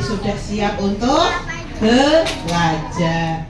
sudah siap untuk belajar.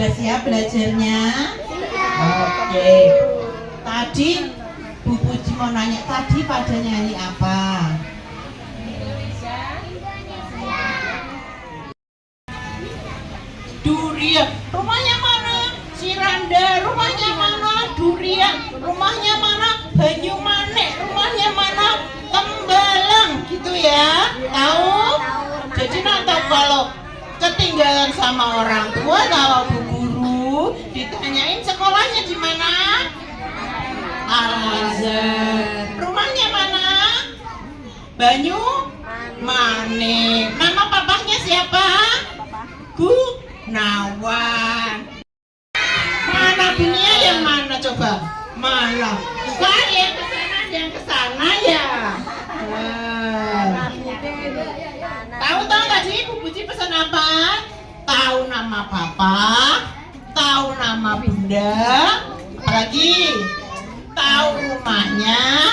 Sudah siap belajarnya? Oke. Tadi Bu Puji mau nanya, tadi pada nyanyi apa? Durian. Rumahnya mana? Ciranda. Rumahnya mana? Durian. Rumahnya mana? Banyumanik. Rumahnya mana? Tembalang. Gitu ya? Tahu? Jadi nanti kalau ketinggalan sama orang tua, kalau Bu Guru ditanyain sekolahnya di mana? Al-Azhar. Rumahnya mana? Banyumanik. Nama papahnya siapa? Gunawan. Mana Bunia yang mana coba? Mana? Bukan yang kesana ya. Tahu tadi Bu Puji pesan apa? Tahu nama papa, tahu nama bunda, apalagi tahu rumahnya,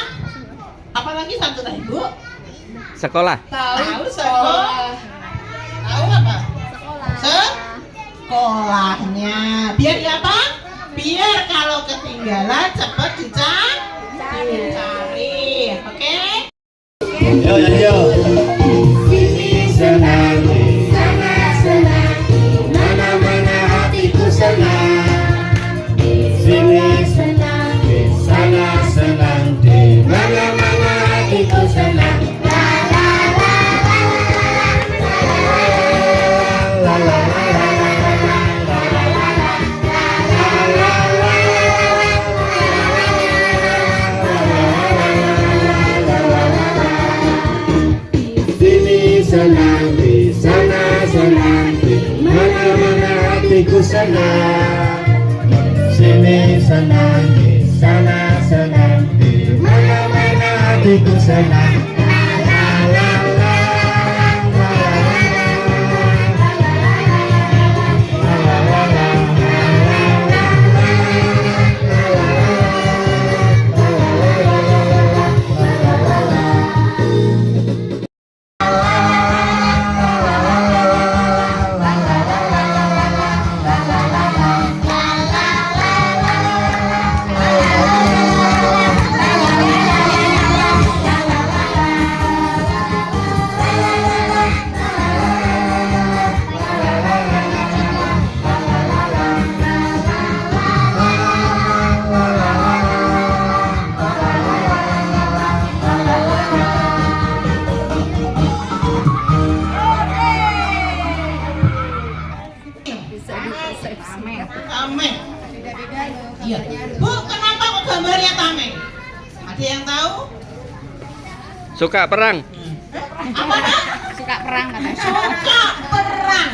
apalagi satu tadi Bu? Sekolah. Tahu sekolah. Tahu apa? Sekolahnya. Biar apa? Biar kalau ketinggalan cepat dicari. Oke? Yo. Sini senang, sana senang, mana-mana hatiku senang. Sini senang, sana senang, di mana-mana hatiku senang. La la la. hatiku senang. Sini senang, di sana senang, di mana-mana hatiku senang. La la la la, la la la la, Tameng. Iya. Bu, kenapa kok gambarnya tameng? Ada yang tahu? Suka perang. Apa nak? Suka perang katanya. Suka perang.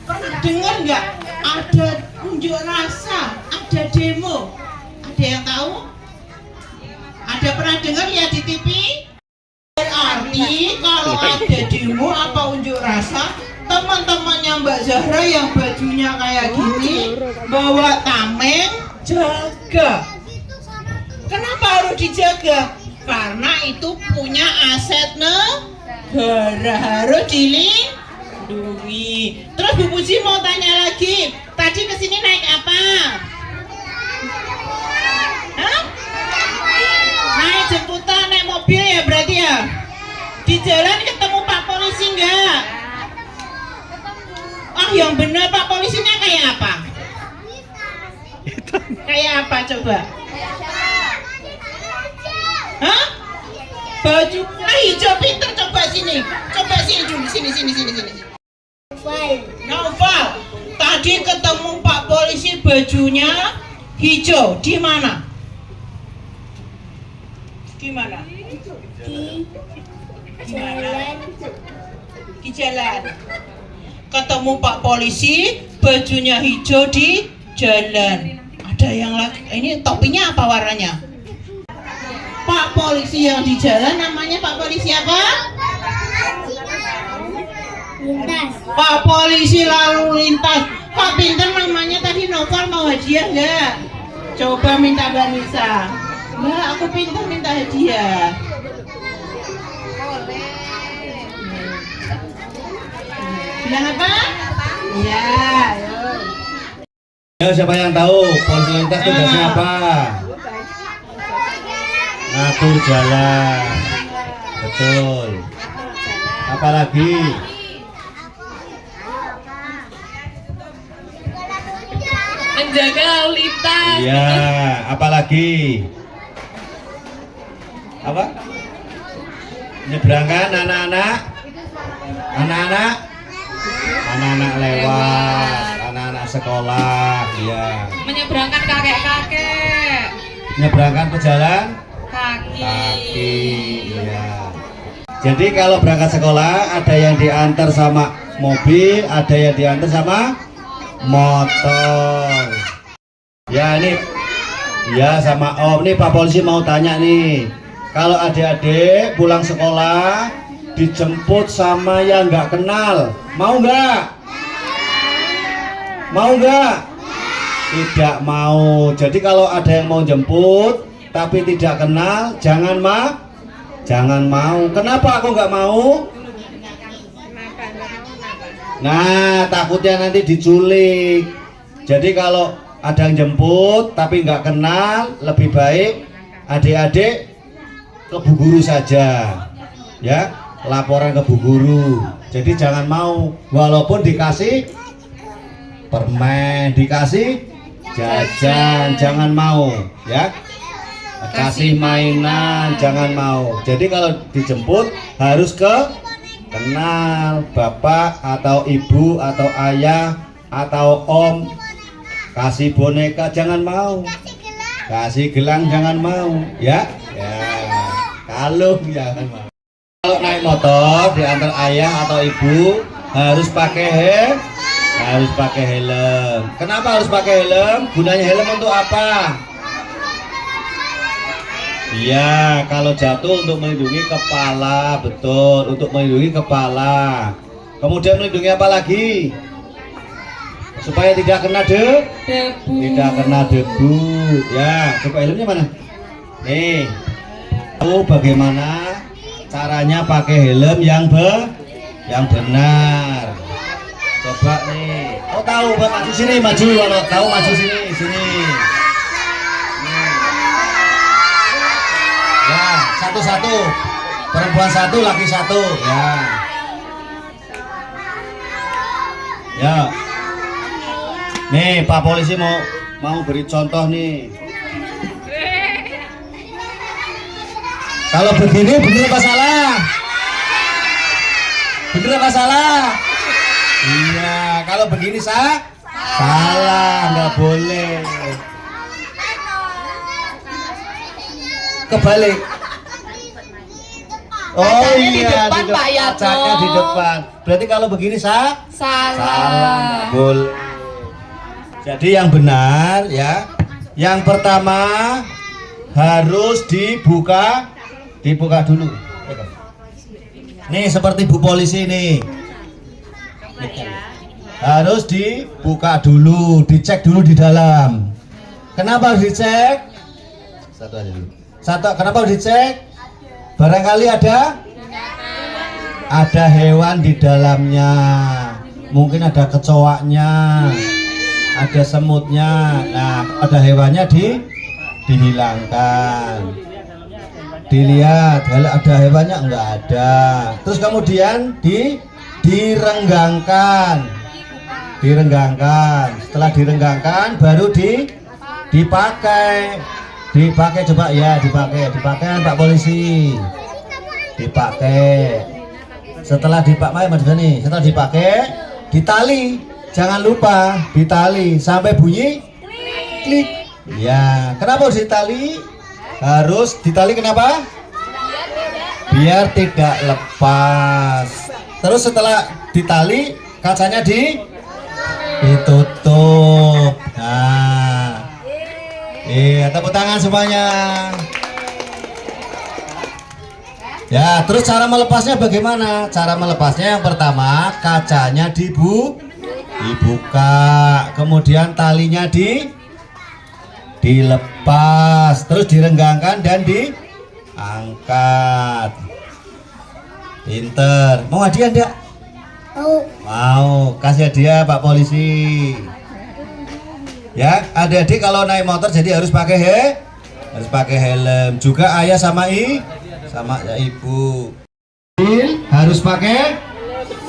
Pernah dengar nggak? Ada unjuk rasa, ada demo. Ada yang tahu? Ada pernah dengar ya di TV? Berarti kalau ada demo apa unjuk rasa, teman-temannya Mbak Zahra yang bajunya kayak gini bawa tameng, jaga. Kenapa harus dijaga? Karena itu punya aset negara, harus dilindungi. Terus Bu Puji mau tanya lagi, tadi kesini naik apa? Hah? Naik jemputan, naik mobil ya berarti ya? Di jalan ketemu Pak Polisi enggak? Ah, yang benar Pak Polisinya kayak apa? Kayak apa coba? Hah? Baju hijau pinter, coba sini. Coba sini dulu, sini. Novel. Tadi ketemu Pak Polisi bajunya hijau. Di mana? Di mana? Di jalan. Ketemu Pak Polisi bajunya hijau di jalan. Ada yang lagi, ini topinya apa warnanya? Pak Polisi yang di jalan namanya Pak Polisi apa? Lintas. Pak Polisi lalu lintas. Pak Pinter namanya tadi Novel mau hadiah nggak? Coba minta Mbak Nisa. Mbak, aku pinter minta hadiah. Bilang apa? Iya. Ya, siapa yang tahu polisi lintas tugasnya apa? Ngatur jalan. Betul. Apalagi? Menjaga lalu lintas. Iya, apalagi? Apa? Menyeberangkan anak-anak lewat, anak-anak sekolah, ya. Menyeberangkan kakek-kakek. Menyeberangkan pejalan Kaki. ya. Jadi kalau berangkat sekolah ada yang diantar sama mobil, ada yang diantar sama motor. Ya ini, ya sama Om. Nih Pak Polisi mau tanya nih, kalau adik-adik pulang sekolah dijemput sama yang nggak kenal, mau nggak? Mau nggak? Tidak mau. Jadi kalau ada yang mau jemput tapi tidak kenal, jangan mau. Kenapa aku nggak mau? Nah, takutnya nanti diculik. Jadi kalau ada yang jemput tapi nggak kenal, lebih baik adik-adik ke Bu Guru saja, ya, laporan ke Bu Guru. Jadi jangan mau, walaupun dikasih permen, dikasih jajan, jangan mau, ya. Kasih mainan, jangan mau. Jadi kalau dijemput harus kenal bapak atau ibu atau ayah atau om. Kasih boneka jangan mau, kasih gelang jangan mau, ya. Kalung jangan mau. Kalau naik motor diantar ayah atau ibu harus pakai Harus pakai helm. Kenapa harus pakai helm? Gunanya helm untuk apa? Iya, kalau jatuh untuk melindungi kepala, betul, untuk melindungi kepala. Kemudian melindungi apa lagi? Supaya tidak kena Debu. tidak kena debu. Ya, coba helmnya mana? Nih, tahu bagaimana caranya pakai helm yang benar. Coba nih. Oh tahu, maju sini, maju. Kalau tahu maju sini, sini. Nih. Ya, satu-satu. Perempuan satu, laki satu. Ya. Ya. Nih, Pak Polisi mau beri contoh nih. Kalau begini bener apa salah? Bener apa salah? Iya, kalau begini salah, nggak boleh. Kebalik. Oh Kacanya di iya, depan, Pak Yato. kacanya di depan. Berarti kalau begini salah, Salah. nggak boleh. Jadi yang benar ya. Yang pertama harus dibuka dulu. Nih seperti Bu Polisi nih. Harus dibuka dulu, dicek dulu di dalam. Kenapa harus dicek? Satu aja dulu. Kenapa harus dicek? Barangkali ada hewan di dalamnya. Mungkin ada kecoaknya, ada semutnya. Nah, ada hewannya dihilangkan. Dilihat, ada hewannya enggak ada. Terus kemudian direnggangkan. Setelah direnggangkan baru dipakai. Coba ya, dipakai Pak Polisi. Dipakai. Setelah dipakai, ditali. Jangan lupa ditali sampai bunyi klik. Ya, kenapa harus ditali? Harus ditali kenapa? Biar tidak lepas. Terus setelah ditali, kacanya ditutup. Nah, iya, tepuk tangan semuanya. Ya, terus cara melepasnya bagaimana? Cara melepasnya yang pertama, kacanya dibuka, kemudian talinya dilepas, terus direnggangkan dan diangkat. Pinter. Mau hadiah enggak? Mau. Kasih hadiah Pak Polisi. Ya, adik-adik kalau naik motor jadi harus pakai helm. Juga ayah sama ibu. Harus pakai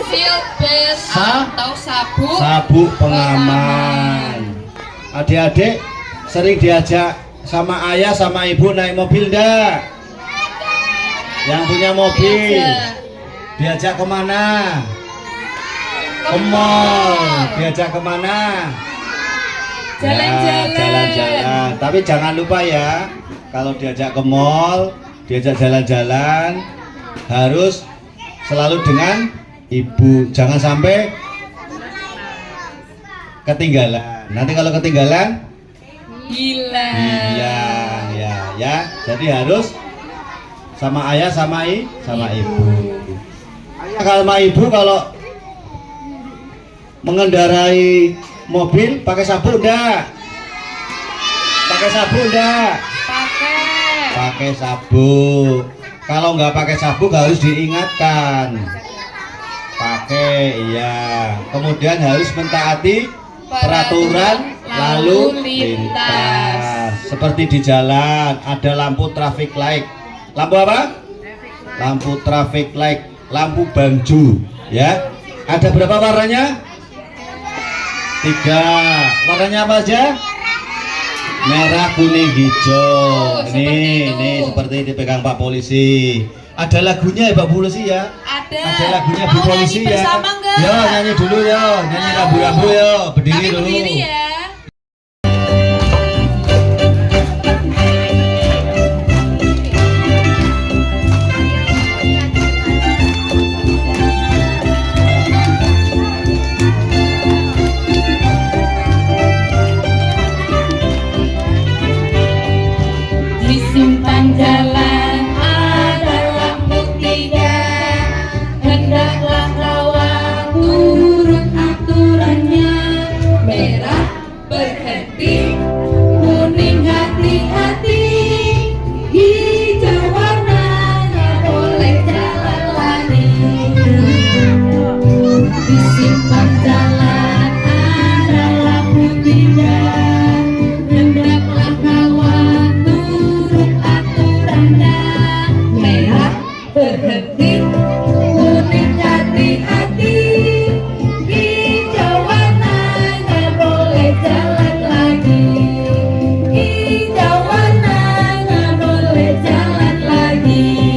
Seatbelt atau sabuk pengaman. Adik-adik sering diajak sama ayah sama ibu naik mobil enggak? Yang punya mobil diajak kemana? Ke mall. Diajak kemana? Jalan-jalan. Jalan-jalan. Tapi jangan lupa ya, kalau diajak ke mall, diajak jalan-jalan harus selalu dengan ibu. Jangan sampai ketinggalan. Nanti kalau ketinggalan hilang ya. Jadi harus sama ayah sama ibu. Ayah sama ibu kalau mengendarai mobil pakai sabuk enggak? Pakai sabuk enggak? Pakai sabuk. Kalau nggak pakai sabuk harus diingatkan. Pakai, iya. Kemudian harus mentaati peraturan lalu lintas. Seperti di jalan ada lampu traffic light. Lampu apa? Lampu traffic light, lampu bangju, ya. Ada berapa warnanya? 3. Warnanya apa aja? Merah, kuning, hijau. Nih seperti dipegang Pak Polisi. Ada lagunya ya Pak Polisi ya? Ada lagunya Bu Polisi ya. Yo nyanyi dulu yo, nyanyi rambu-rambu yo, berdiri dulu. berhenti, kuning hati-hati, hijau warna nggak boleh jalan lagi. Di simpang jalan ada lampu tidak, hendaklah kawan turut aturannya. Merah berhenti, kuning hati-hati, hijau warna nggak boleh jalan lagi. Hijau warna nggak boleh jalan lagi.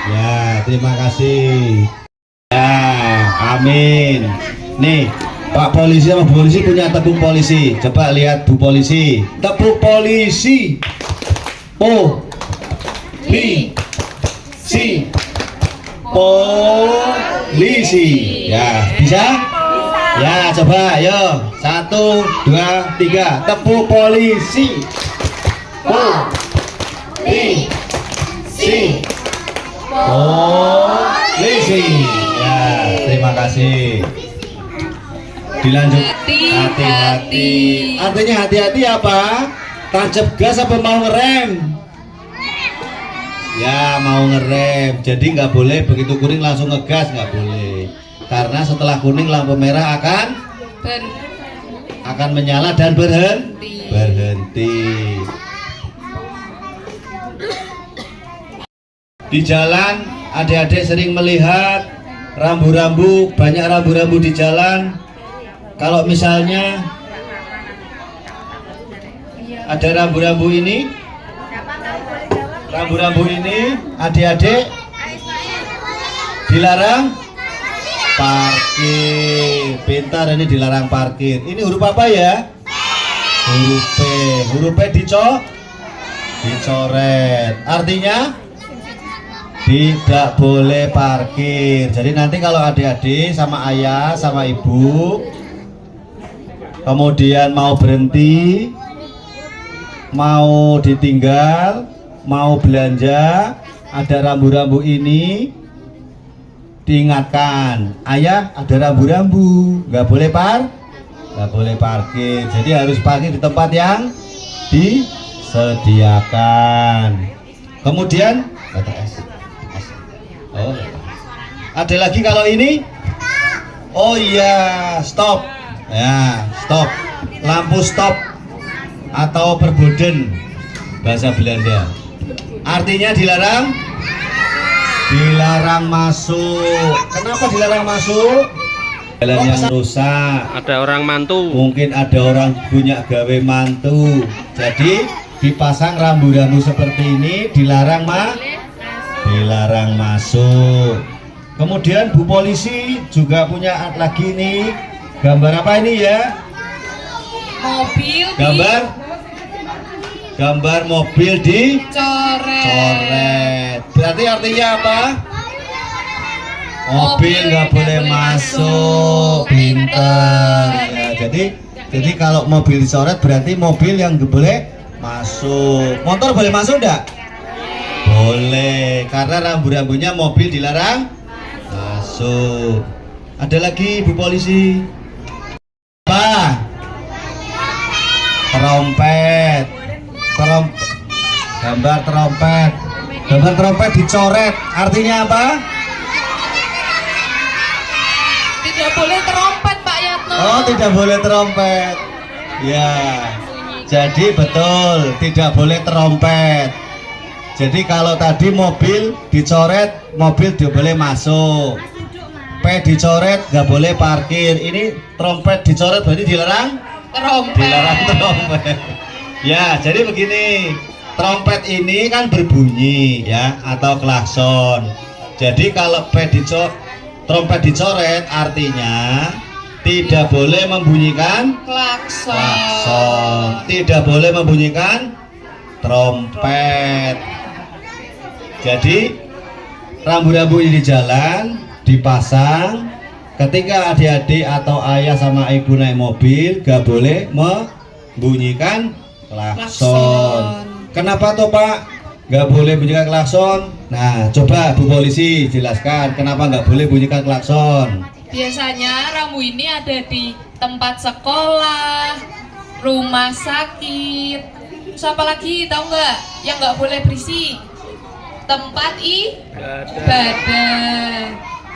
Ya, terima kasih. Ya, amin. Nih, Pak Polisi sama Bu Polisi punya tepuk polisi. Coba lihat Bu Polisi. Tepuk polisi. Polisi. Polisi. Ya, bisa? Ya, coba, yo. 1, 2, 3. Tepuk polisi. Polisi. Polisi. Ya, terima kasih. Dilanjut. Hati-hati. Artinya hati-hati apa? Tancap gas apa mau ngerem? Ya, mau ngerem. Jadi nggak boleh begitu kuning langsung ngegas, nggak boleh. Karena setelah kuning lampu merah akan menyala dan berhenti. Di jalan, adik-adik sering melihat rambu-rambu, banyak rambu-rambu di jalan. Kalau misalnya ada rambu-rambu ini, adik-adik dilarang parkir. Pintar, ini dilarang parkir. Ini huruf apa ya? Huruf P. Huruf P dicoret. Artinya tidak boleh parkir. Jadi nanti kalau adik-adik sama ayah sama ibu kemudian mau berhenti, mau ditinggal, mau belanja, ada rambu-rambu ini, diingatkan, ayah ada rambu-rambu, nggak boleh parkir. Jadi harus parkir di tempat yang disediakan. Kemudian kata S. Oh, ada lagi kalau ini. Oh iya, stop. Ya, stop. Lampu stop atau perboden bahasa Belanda. Artinya dilarang masuk. Kenapa dilarang masuk? Jalan yang rusak. Ada orang mantu. Mungkin ada orang punya gawe mantu. Jadi dipasang rambu-rambu seperti ini, dilarang masuk. Kemudian Bu Polisi juga punya lagi nih. Gambar apa ini ya? Mobil Gambar mobil dicoret. Berarti artinya apa? Mobil nggak boleh masuk. Pinter. Ya, jadi kalau mobil dicoret berarti mobil yang nggak boleh masuk. Motor boleh masuk enggak? Boleh, karena rambu-rambunya mobil dilarang masuk. Ada lagi Bu Polisi. Apa? Trompet. Gambar trompet dicoret. Artinya apa? Tidak boleh terompet, Pak Yatno. Oh, tidak boleh terompet. Ya. Jadi betul, tidak boleh terompet. Jadi kalau tadi mobil dicoret, mobil tidak boleh masuk. P dicoret, nggak boleh parkir. Ini trompet dicoret berarti dilarang trompet. Ya, jadi begini. Trompet ini kan berbunyi ya, atau klakson. Jadi kalau trompet dicoret artinya tidak boleh membunyikan klakson. Tidak boleh membunyikan trompet. Jadi rambu-rambu ini di jalan dipasang. Ketika adik-adik atau ayah sama ibu naik mobil, gak boleh membunyikan klakson. Kenapa toh Pak? Gak boleh bunyikan klakson? Nah, coba Bu Polisi jelaskan kenapa gak boleh bunyikan klakson. Biasanya rambu ini ada di tempat sekolah, rumah sakit. Terus apa lagi? Tahu nggak? Yang nggak boleh berisik. Tempat ibadah.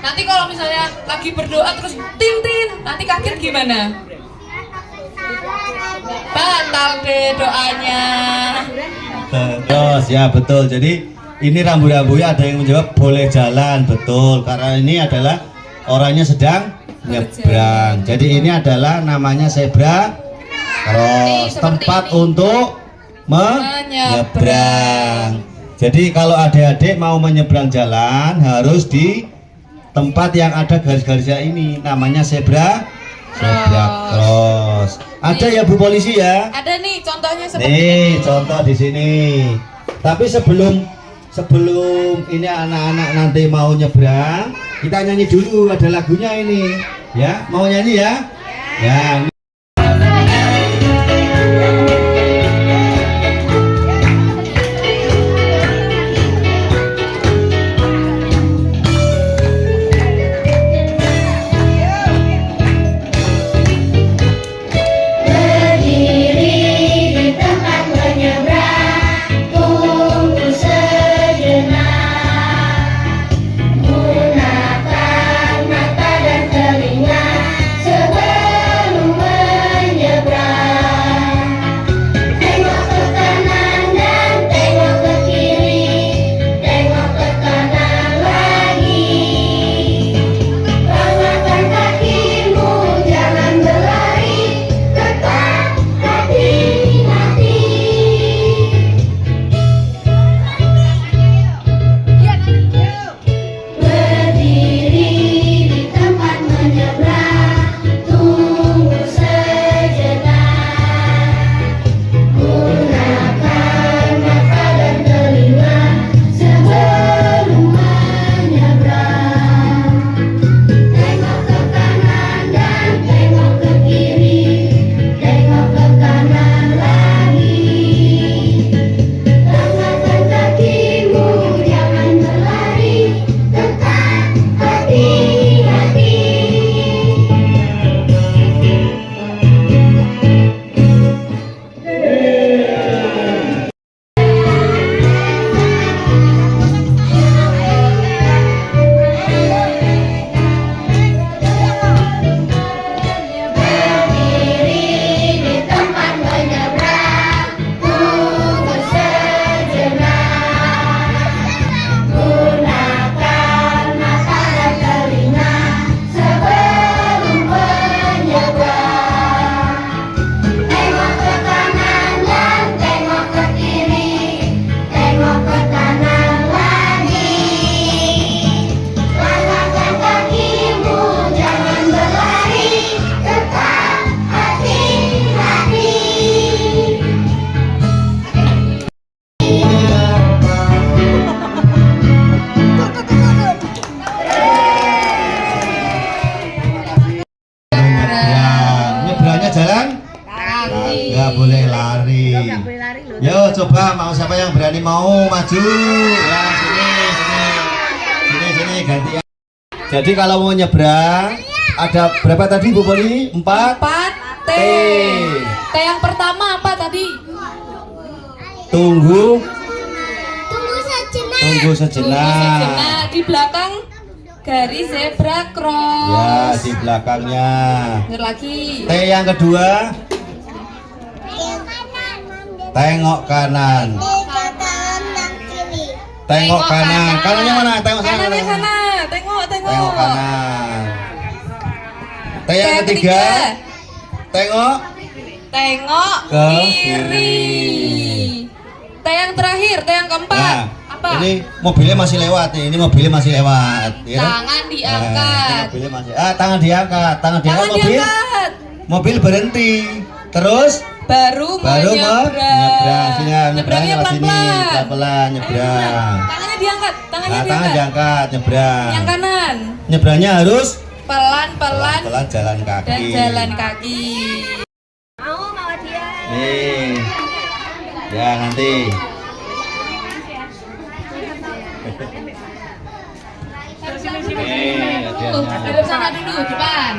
Nanti kalau misalnya lagi berdoa terus tin, nanti kaget gimana? Batal deh doanya. Terus ya betul. Jadi ini rambu-rambunya ada yang menjawab boleh jalan, betul. Karena ini adalah orangnya sedang nyebrang. Jadi ini adalah namanya zebra cross, tempat untuk menyeberang. Jadi kalau adik-adik mau menyeberang jalan harus di tempat yang ada garis-garisnya ini, namanya zebra cross. Ada ya Bu Polisi ya? Ada nih contohnya seperti Nih ini. contoh di sini. Tapi sebelum ini anak-anak nanti mau nyebrang, kita nyanyi dulu, ada lagunya ini. Ya, mau nyanyi ya? Ya. Nggak boleh lari. Yo coba mau siapa yang berani mau maju? Ya sini gantian. Jadi kalau mau nyebrang ada berapa tadi Bu Poli? 4 T. T yang pertama apa tadi? Tunggu Tunggu sejenak. Di belakang garis zebra cross. Ya di belakangnya. Bener lagi. T yang kedua. Tengok kanan. Tengok kanan. Kanannya mana? Tengok sana. Kanannya sana. Tengok. Tengok kanan. T yang ketiga. Tengok ke kiri. T yang terakhir, T yang keempat. Nah, apa? ini mobilnya masih lewat nih. Ini mobilnya masih lewat. Ya? Tangan diangkat. Ini mobilnya masih. Tangan diangkat. Tangan diangkat. Tangan diangkat. Mobil berhenti. Terus baru menyeberang. Sini nyebrangnya nyebrangnya lewat sini, pelan-pelan. pelan-pelan nyebrang. Tangannya diangkat, tangannya Nah, tangan diangkat. diangkat, nyebrang. Yang kanan Nyebrangnya harus pelan-pelan pelan jalan dan kaki. jalan kaki. Nih. Ya nanti. Nih, hadiahnya. Dari sana dulu, depan.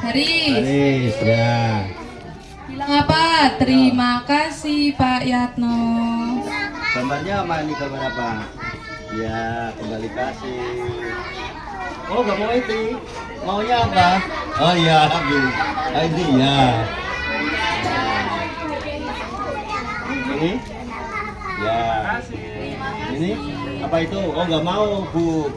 Garis. Garis, ya. Bilang apa? Terima kasih Pak Yatno. Gambarnya apa ini, gambar apa? Ya, kembali kasih. Oh, nggak mau itu. Maunya apa? Oh iya, ambil. Ah, ini ya. Ini? Ya. Ini apa itu? Oh, nggak mau, Bu.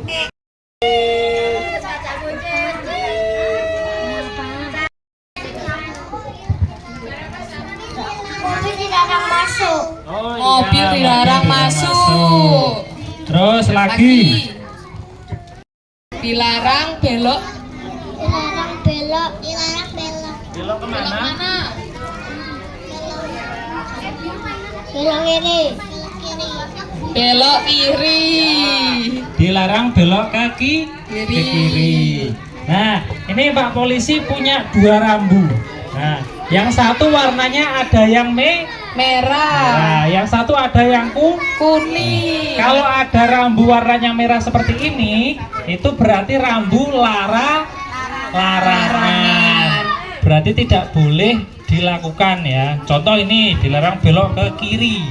Mobil dilarang masuk. Mobil dilarang masuk. Terus lagi. Dilarang belok. Dilarang belok. Dilarang belok. Belok kemana? Mana? Belok kiri. Belok kiri. Belok kiri. Dilarang belok kaki Kiri. ke kiri. Nah, ini Pak Polisi punya 2 rambu. Nah, yang satu warnanya ada yang Merah. nah, yang satu ada yang Kuning. Kalau ada rambu warnanya merah seperti ini, itu berarti rambu larangan. Berarti tidak boleh dilakukan ya. Contoh ini dilarang belok ke kiri.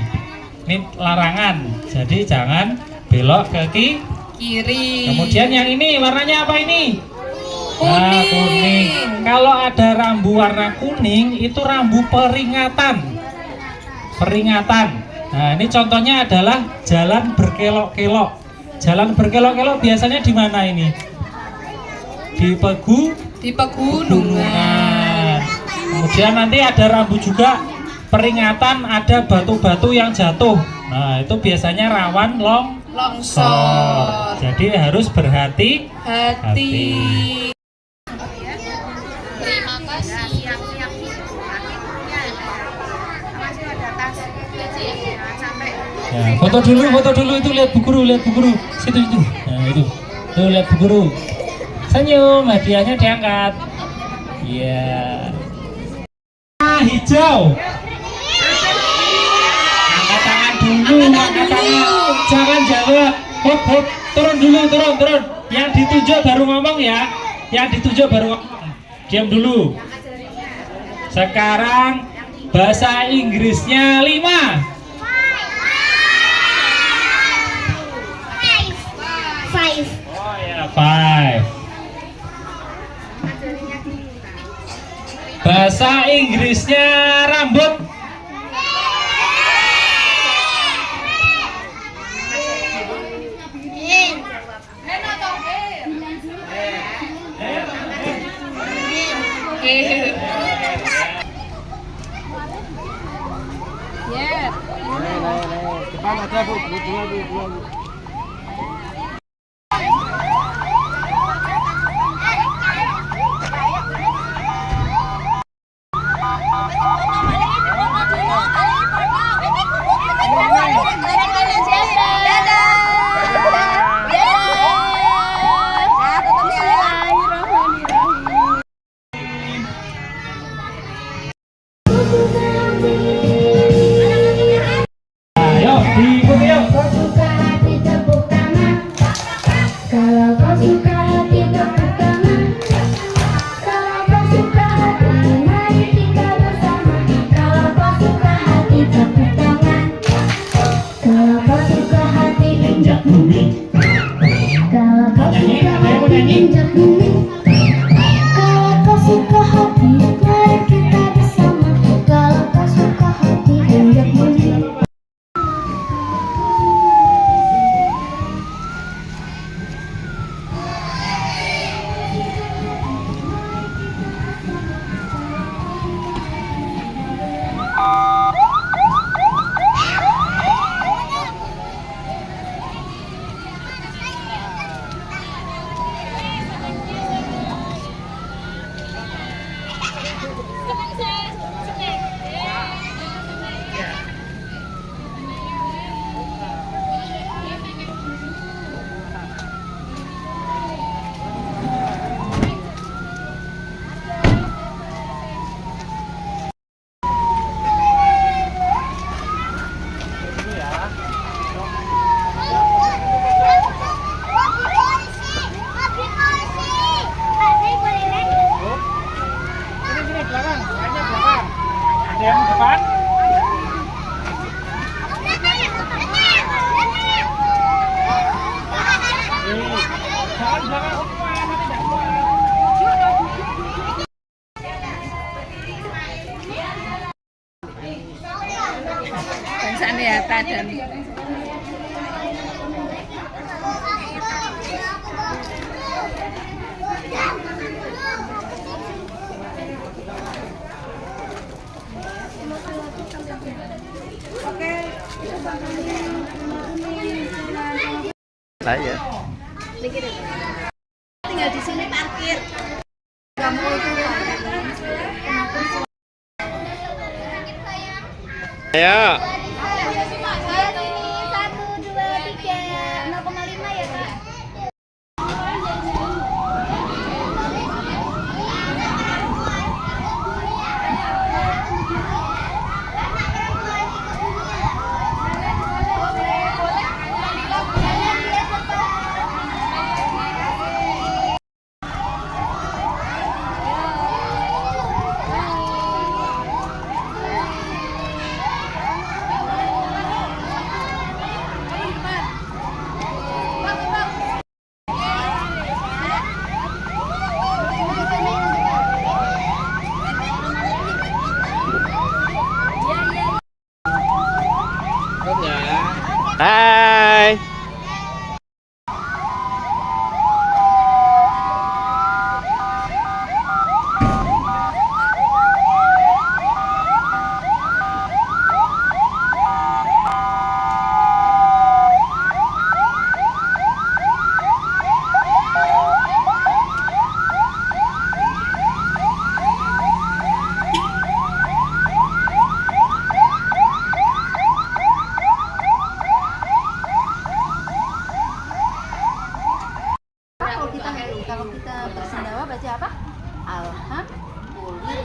Ini larangan. Jadi jangan belok ke Kiri. Kemudian yang ini warnanya apa ini? Kuning. Nah, kuning. Kalau ada rambu warna kuning itu rambu peringatan. Peringatan. Nah, ini contohnya adalah jalan berkelok-kelok. Jalan berkelok-kelok biasanya di mana ini? Di Di pegunungan. Kemudian nanti ada rambu juga peringatan ada batu-batu yang jatuh. Nah, itu biasanya rawan Longsor. Jadi harus berhati. Hati. Terima kasih. Ya, foto dulu itu lihat Bu Guru, Situ. Nah, itu. Tuh lihat Bu Guru. Senyum, hadiahnya diangkat. Iya. Hijau. Angkat tangan dulu, angkat tangan. Jangan jawab. Hop, turun dulu, turun. Yang ditunjuk baru ngomong ya. Diam dulu. Sekarang bahasa Inggrisnya 5. Five. Oh ya, 5. Bahasa Inggrisnya rambut. Depan ada Bu, dua. Ayo, diikuti yuk. Kau suka hati tepuk tangan. Kalau kau suka hati tepuk tangan. Kalau kau suka hati mari kita bersama. Kalau kau suka hati tepuk tangan. Kalau kau suka hati Injak bumi. Kalau kau suka hati injak bumi. Kalau kau suka hati mari kita bersama. Kalau kau suka hati injak bumi. Saya. Tinggal di sini parkir. Kamu itu Ayo. saya sini 1, 2, 3 0,5 ya Kak. Hai. Kalau kita bersendawa baca apa? Alhamdulillah.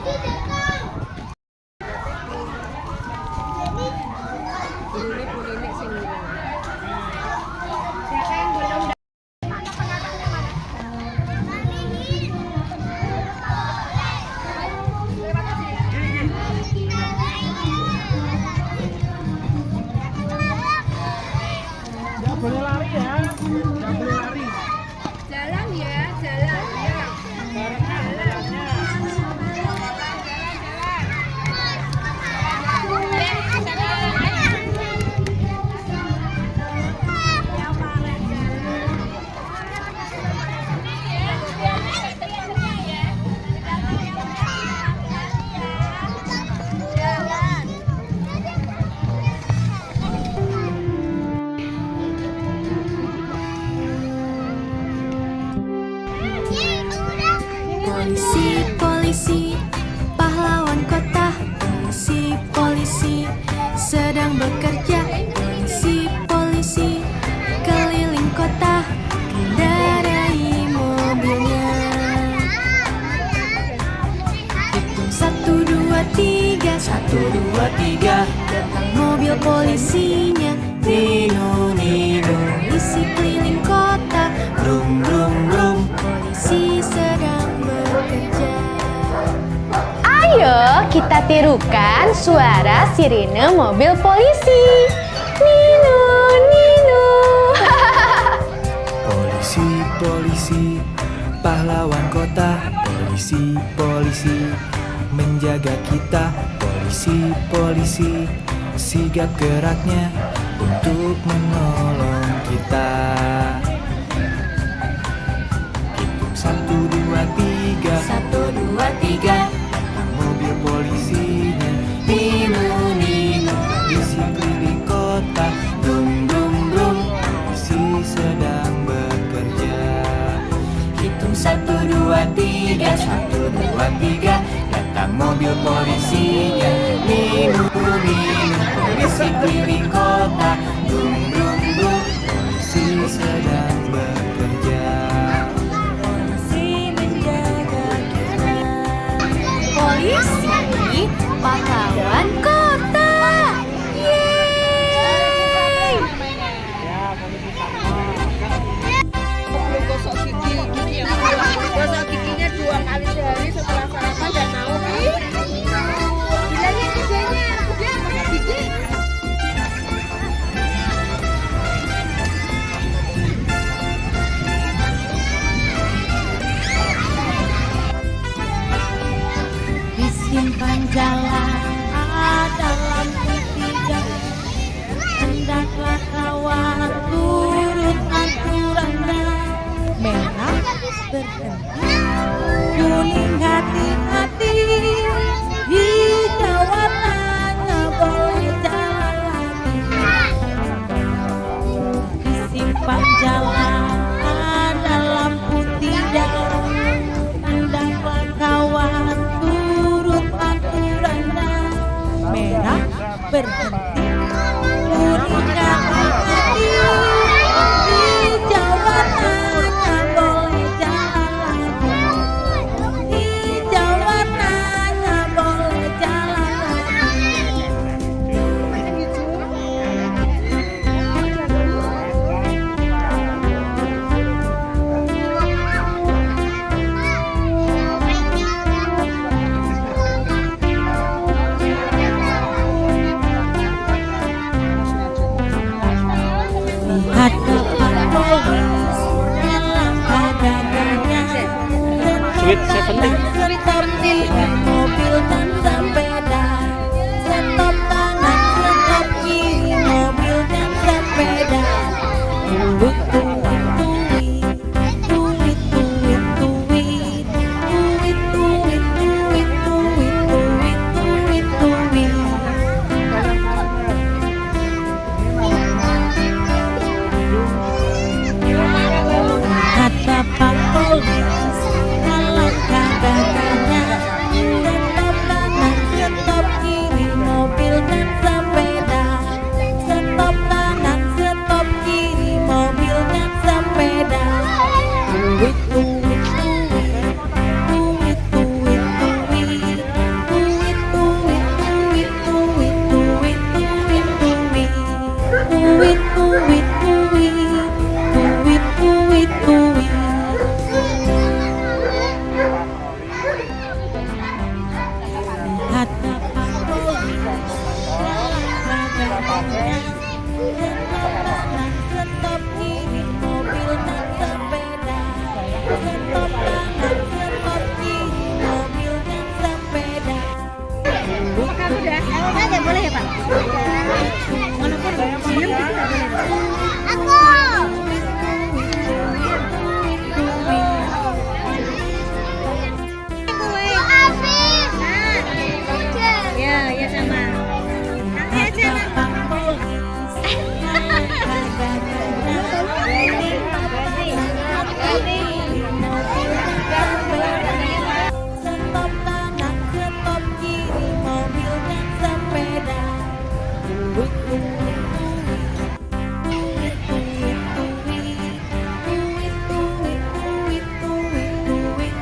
Nggak boleh lari ya, nggak boleh lari. Jalan ya, jalan ya. Polisi, polisi, pahlawan kota. Polisi, polisi, sedang bekerja. Polisi, polisi, keliling kota, kendarai mobilnya. Hitung 1, 2, 3, 1, 2, 3, datang mobil polisinya. Nino, Nino, polisi keliling kota. Brum, brum, brum, polisi sedang bekerja. Ayo kita tirukan suara sirine mobil polisi. Nino, Nino. Polisi, polisi, pahlawan kota. Polisi, polisi, menjaga kita. Polisi, polisi, sigap geraknya untuk menolong kita. Hitung 1, 2, 3, 1, 2, 3, datang mobil polisinya. Nino, Nino, polisi keliling kota. Brum, brum, brum, polisi sedang bekerja. hitung 1, 2, 3, 1, 2, 3, datang mobil polisinya. Nino, Nino, polisi keliling kota. Brum, brum, brum, polisi sedang bekerja. polisi menjaga kita. Polisi, pahlawan kota. Yeay! Gosok giginya 2 kali sehari setelah sarapan dan mau bilangin kerjanya dia gosok gigi. berhenti. Kuning hati-hati, hijau warnanya boleh jalan lagi. Di simpang jalan ada lampu tidak, hendaklah kawan turut aturannya. Merah berhenti, kuning hati-hati, hijau warnanya boleh jalan lagi. Hijau warnanya boleh jalan lagi. Lihat depan polis, melangkah gagahnya. Sweet 17. Stop kiri mobil dan sepeda. Stop kanan, stop kiri mobil dan sepeda. Tuit tuit tuit, tuit tuit tuit, tuit tuit tuit, tuit tuit tuit tuit. Ada Pak Polis, alangkah gagahnya. Stop kanan, stop kiri mobil dan sepeda. Stop kanan, stop kiri mobil dan sepeda. Tuit tuit tuit, tuit tuit tuit, tuit tuit tuit, tuit tuit tuit tuit, tuit tuit tuit. Tuit tuit tuit. Lihat Pak Polis, gagahnya. Stop kiri mobil dan sepeda. Stop kanan, stop kiri mobil dan sepeda. Ada boleh ya Pak? Ya sama. Nanti aja Pak Polis, stop kanan, stop kiri mobil dan sepeda. Tuit tuit tuit, tuit tuit tuit, tuit tuit tuit, tuit tuit tuit,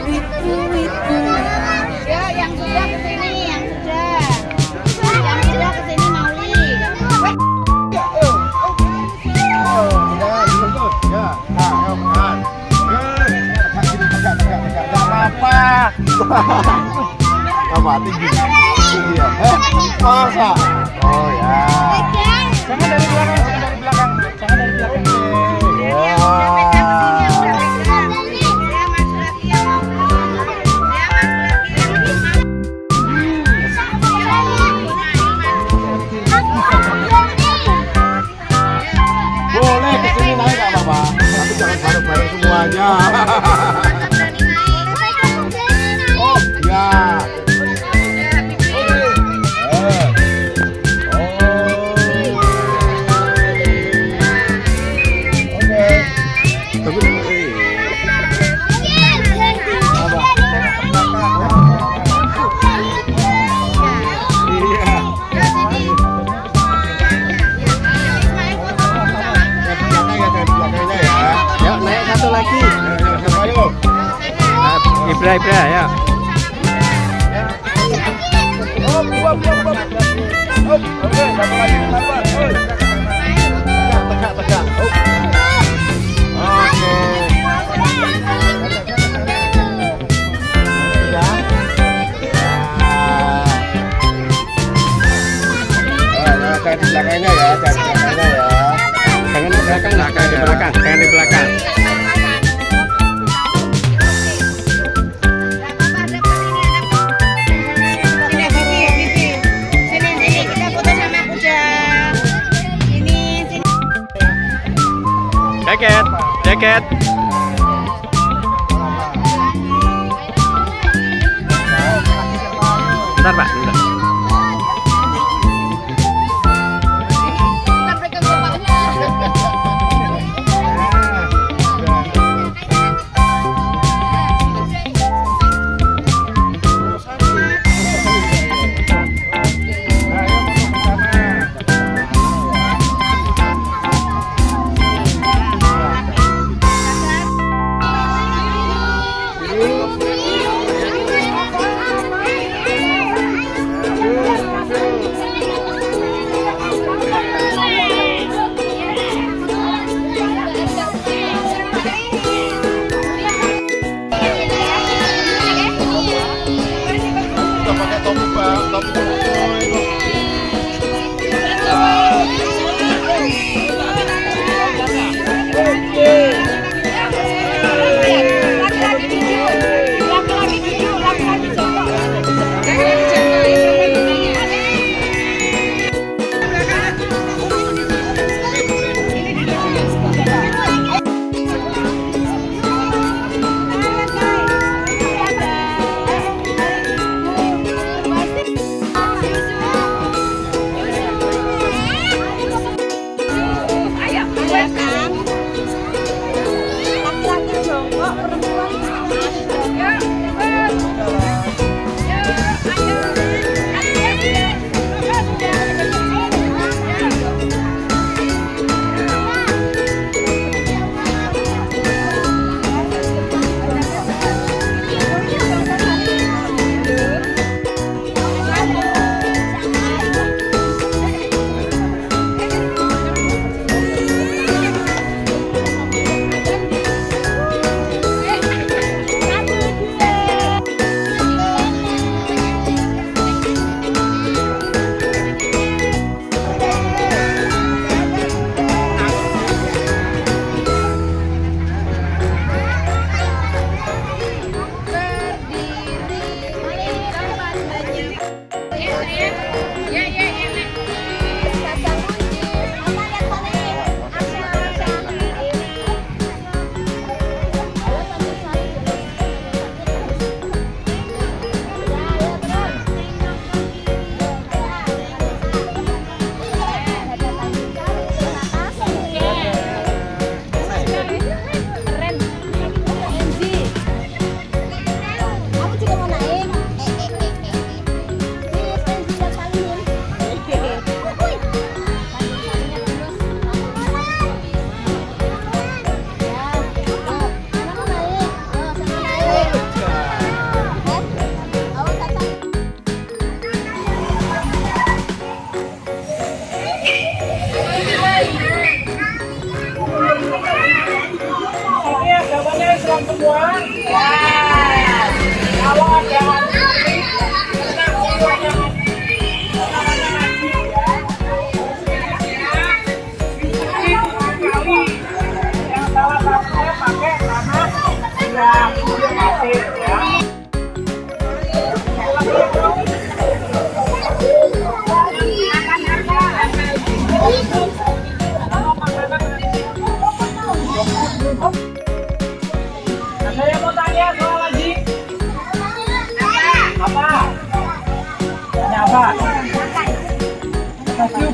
tuit tuit tuit. Ya, yang sudah kesini, yang sudah kesini Mauli. Apa tinggi? Tinggi ya? Masa? Oh ya. Jangan dari belakang, jangan dari belakang, jangan dari belakang. Boleh kesini naik nggak apa-apa, tapi jangan bareng-bareng semuanya. Oh ya. Ibra, ya. Oke, satu lagi, sabar. Tegak. Oke. Jangan di belakangnya ya, Jangan di belakang, jangan di belakang. Jaket, jaket. Bentar Pak, bentar.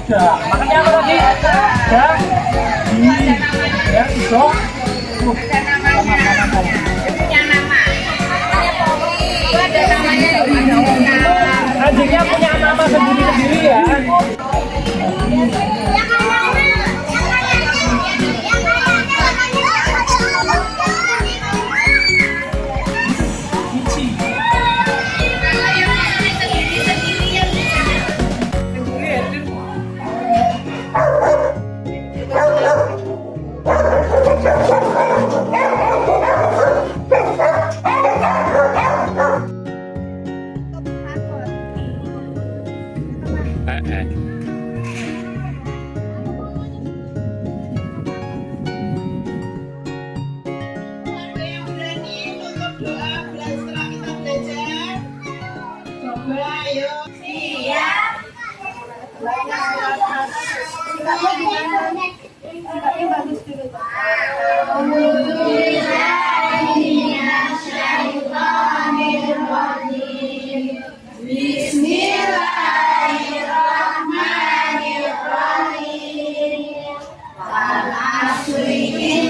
Makanya apa tadi? Ya, iso. Ada namanya. Anjingnya punya nama sendiri-sendiri ya. Sri